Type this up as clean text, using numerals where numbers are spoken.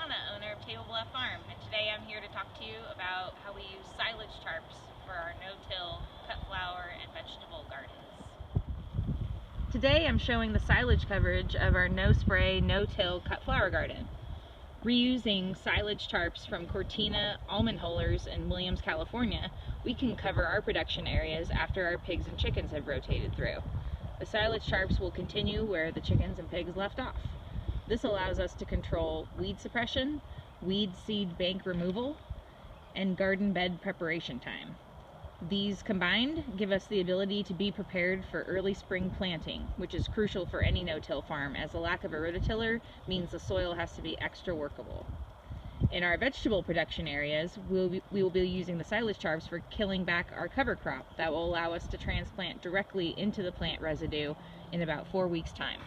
Donna, owner of Table Bluff Farm, and today I'm here to talk to you about how we use silage tarps for our no-till cut flower and vegetable gardens. Today I'm showing the silage coverage of our no-spray, no-till cut flower garden. Reusing silage tarps from Cortina almond hullers in Williams, California, we can cover our production areas after our pigs and chickens have rotated through. The silage tarps will continue where the chickens and pigs left off. This allows us to control weed suppression, weed seed bank removal, and garden bed preparation time. These combined give us the ability to be prepared for early spring planting, which is crucial for any no-till farm, as the lack of a rototiller means the soil has to be extra workable. In our vegetable production areas, we will be using the silage tarps for killing back our cover crop that will allow us to transplant directly into the plant residue in about 4 weeks' time.